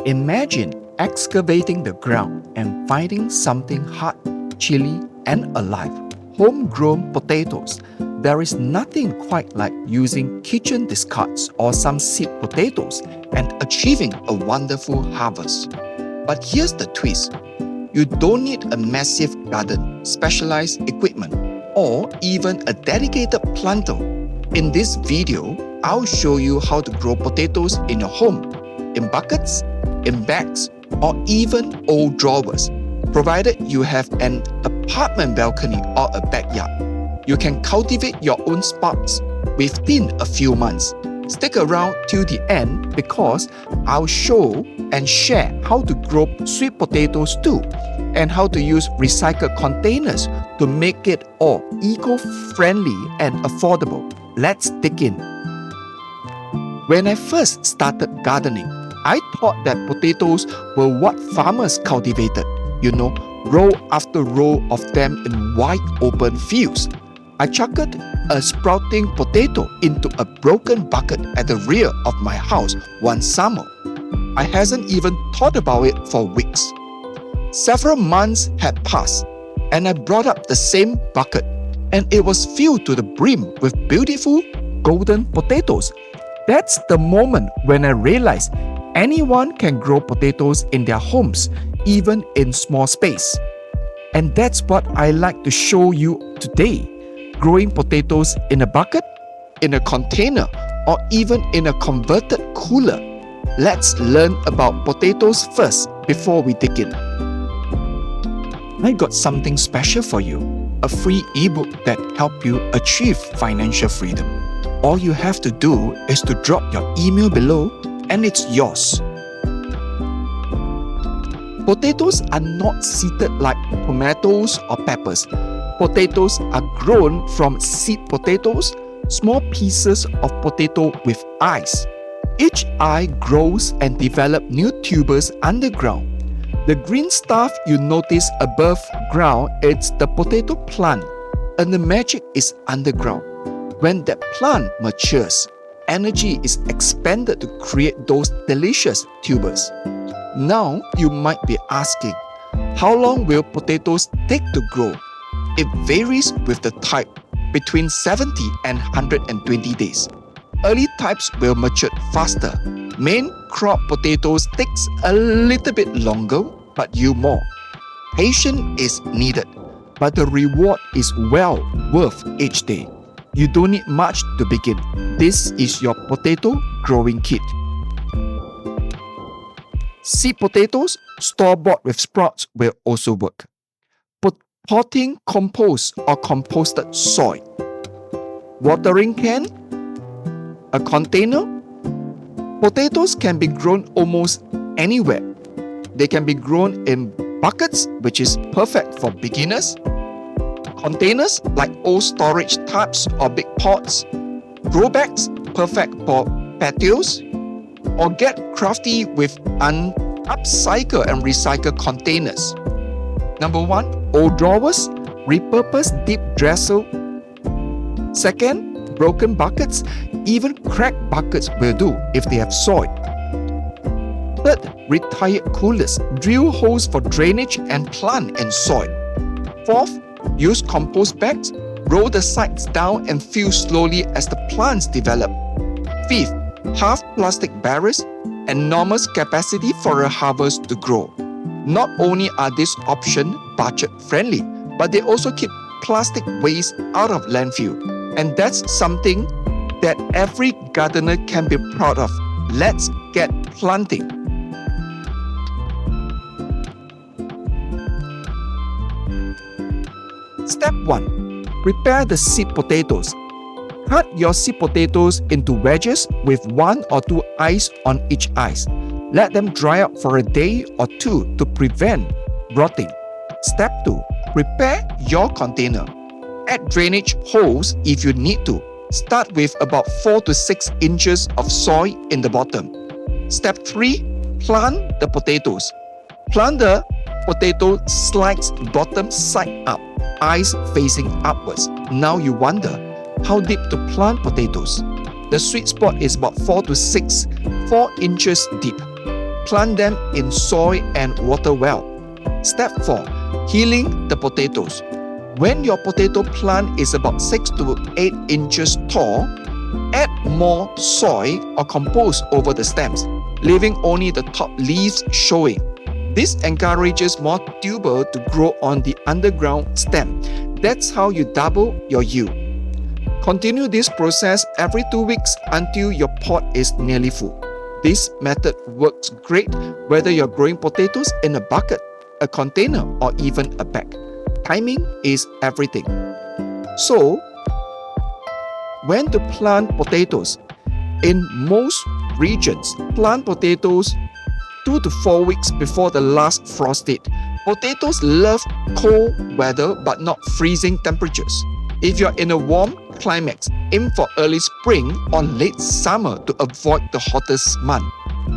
Imagine excavating the ground and finding something hard, chilly, and alive. Homegrown potatoes. There is nothing quite like using kitchen discards or some seed potatoes and achieving a wonderful harvest. But here's the twist. You don't need a massive garden, specialized equipment, or even a dedicated planter. In this video, I'll show you how to grow potatoes in your home, in buckets, in bags, or even old drawers, provided you have an apartment balcony or a backyard. You can cultivate your own sprouts within a few months. Stick around till the end because I'll show and share how to grow sweet potatoes too, and how to use recycled containers to make it all eco-friendly and affordable. Let's dig in. When I first started gardening, I thought that potatoes were what farmers cultivated, row after row of them in wide open fields. I chucked a sprouting potato into a broken bucket at the rear of my house one summer. I hadn't even thought about it for weeks. Several months had passed, and I brought up the same bucket, and it was filled to the brim with beautiful golden potatoes. That's the moment when I realized anyone can grow potatoes in their homes, even in small space. And that's what I like to show you today. Growing potatoes in a bucket, in a container, or even in a converted cooler. Let's learn about potatoes first before we dig in. I got something special for you, a free ebook that helps you achieve financial freedom. All you have to do is to drop your email below and it's yours. Potatoes are not seeded like tomatoes or peppers. Potatoes are grown from seed potatoes, small pieces of potato with eyes. Each eye grows and develops new tubers underground. The green stuff you notice above ground is the potato plant, and the magic is underground. When that plant matures, energy is expended to create those delicious tubers. Now you might be asking, how long will potatoes take to grow? It varies with the type, between 70 and 120 days. Early types will mature faster. Main crop potatoes takes a little bit longer, but yield more. Patience is needed, but the reward is well worth each day. You don't need much to begin. This is your potato growing kit. Seed potatoes, store-bought with sprouts will also work. Potting compost or composted soil. Watering can. A container. Potatoes can be grown almost anywhere. They can be grown in buckets, which is perfect for beginners. Containers like old storage tubs or big pots. Grow bags, perfect for patios. Or get crafty with upcycle and recycle containers. Number 1, old drawers, repurpose deep dresser. Second, broken buckets, even cracked buckets will do if they have soil. Third, retired coolers, drill holes for drainage and plant in soil. Fourth, use compost bags, roll the sides down and fill slowly as the plants develop. Fifth, half plastic barrels, enormous capacity for a harvest to grow. Not only are these options budget friendly, but they also keep plastic waste out of landfill. And that's something that every gardener can be proud of. Let's get planting. Step 1. Prepare the seed potatoes. Cut your seed potatoes into wedges with 1 or 2 eyes on each eye. Let them dry out for a day or 2 to prevent rotting. Step 2. Prepare your container. Add drainage holes if you need to. Start with about 4 to 6 inches of soil in the bottom. Step 3. Plant the potatoes. Plant the potato slides bottom side up, eyes facing upwards. Now you wonder, how deep to plant potatoes? The sweet spot is about 4 to 4 inches deep. plant them in soil and water well. Step 4. Healing the potatoes. When your potato plant is about 6 to 8 inches tall, add more soil or compost over the stems, leaving only the top leaves showing. This encourages more tuber to grow on the underground stem. That's how you double your yield. Continue this process every 2 weeks until your pot is nearly full. This method works great whether you're growing potatoes in a bucket, a container, or even a bag. Timing is everything. So, when to plant potatoes? In most regions, plant potatoes 2 to 4 weeks before the last frost date. Potatoes love cold weather but not freezing temperatures. If you're in a warm climate, aim for early spring or late summer to avoid the hottest month.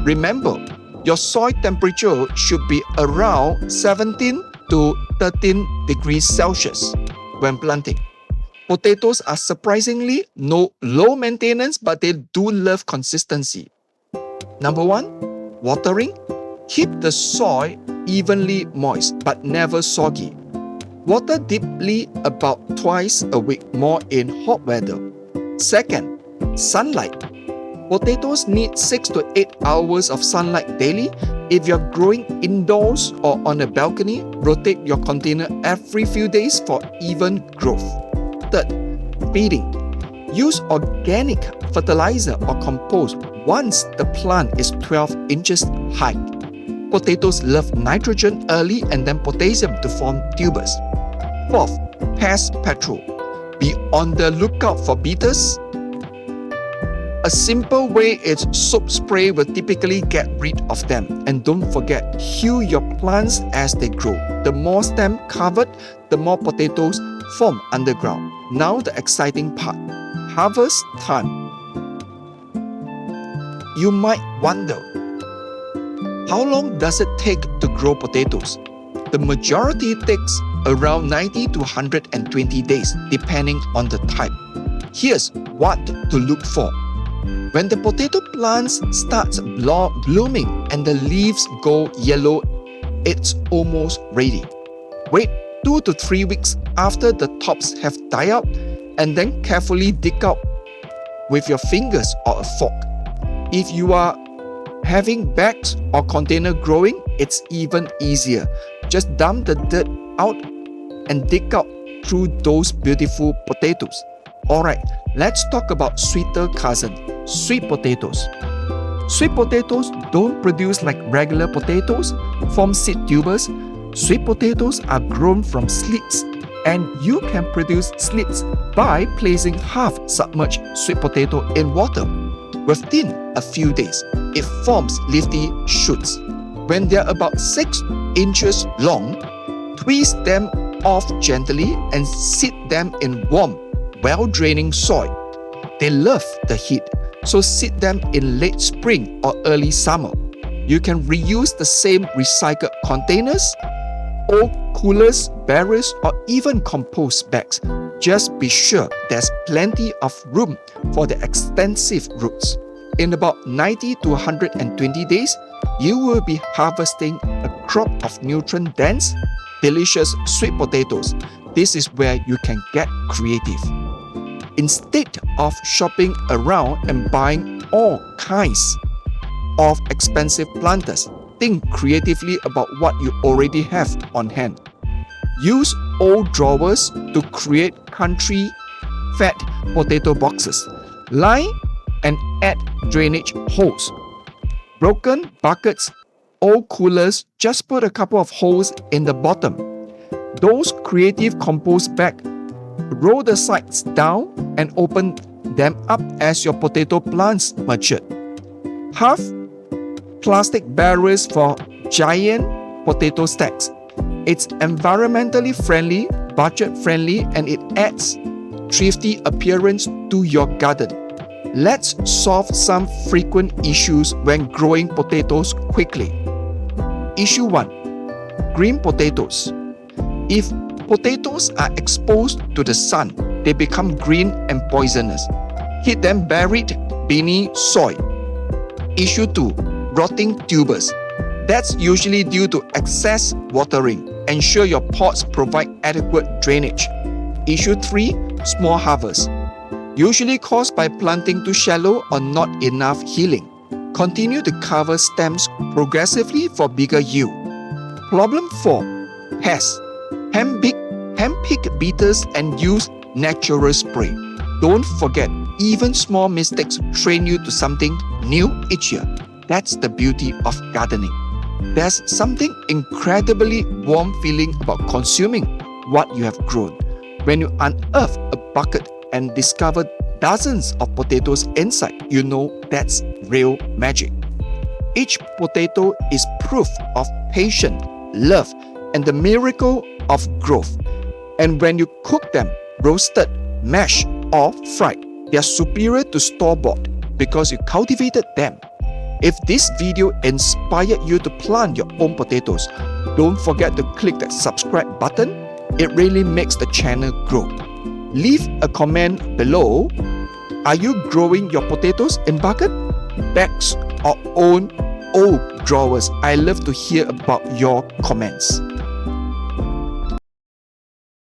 Remember, your soil temperature should be around 17 to 13 degrees Celsius when planting. Potatoes are surprisingly low maintenance, but they do love consistency. Number 1, watering. Keep the soil evenly moist but never soggy. Water deeply about twice a week more in hot weather. Second, sunlight. Potatoes need 6 to 8 hours of sunlight daily. If you're growing indoors or on a balcony, rotate your container every few days for even growth. Third, feeding. Use organic fertilizer or compost once the plant is 12 inches high. Potatoes love nitrogen early and then potassium to form tubers. Fourth, pest patrol. Be on the lookout for beetles. A simple way is soap spray will typically get rid of them. And don't forget, hew your plants as they grow. The more stem covered, the more potatoes form underground. Now the exciting part, harvest time. You might wonder, how long does it take to grow potatoes? The majority takes around 90 to 120 days depending on the type. Here's what to look for. When the potato plants starts blooming and the leaves go yellow, it's almost ready. Wait 2 to 3 weeks after the tops have died out and then carefully dig out with your fingers or a fork. If you are having bags or container growing, it's even easier. Just dump the dirt out and dig out through those beautiful potatoes. Alright, let's talk about sweeter cousin, sweet potatoes. Sweet potatoes don't produce like regular potatoes, form seed tubers. Sweet potatoes are grown from slits, and you can produce slits by placing half submerged sweet potato in water. Within a few days, it forms leafy shoots. When they're about 6 inches long, twist them off gently and seed them in warm, well-draining soil. They love the heat, so seed them in late spring or early summer. You can reuse the same recycled containers, old coolers, barrels, or even compost bags. Just be sure there's plenty of room for the extensive roots. In about 90 to 120 days, you will be harvesting a crop of nutrient-dense, delicious sweet potatoes. This is where you can get creative. Instead of shopping around and buying all kinds of expensive planters, think creatively about what you already have on hand. Use old drawers to create country-fed potato boxes. Line and add drainage holes. Broken buckets, old coolers, just put a couple of holes in the bottom. Those creative compost bags, roll the sides down and open them up as your potato plants mature. Half plastic barrels for giant potato stacks. It's environmentally friendly, budget friendly, and it adds thrifty appearance to your garden. Let's solve some frequent issues when growing potatoes quickly. Issue 1. Green potatoes. If potatoes are exposed to the sun, they become green and poisonous. Keep them buried beneath soil. Issue 2. rotting tubers. That's usually due to excess watering. Ensure your pots provide adequate drainage. Issue 3. Small harvest. Usually caused by planting too shallow or not enough healing. Continue to cover stems progressively for bigger yield. Problem 4. Pests. Handpick beetles and use natural spray. Don't forget, even small mistakes train you to something new each year. That's the beauty of gardening. There's something incredibly warm feeling about consuming what you have grown. When you unearth a bucket and discover dozens of potatoes inside, you know that's real magic. Each potato is proof of patience, love, and the miracle of growth. And when you cook them, roasted, mashed, or fried, they are superior to store-bought because you cultivated them. If this video inspired you to plant your own potatoes, don't forget to click that subscribe button. It really makes the channel grow. Leave a comment below. Are you growing your potatoes in bucket, bags, or own old drawers? I love to hear about your comments.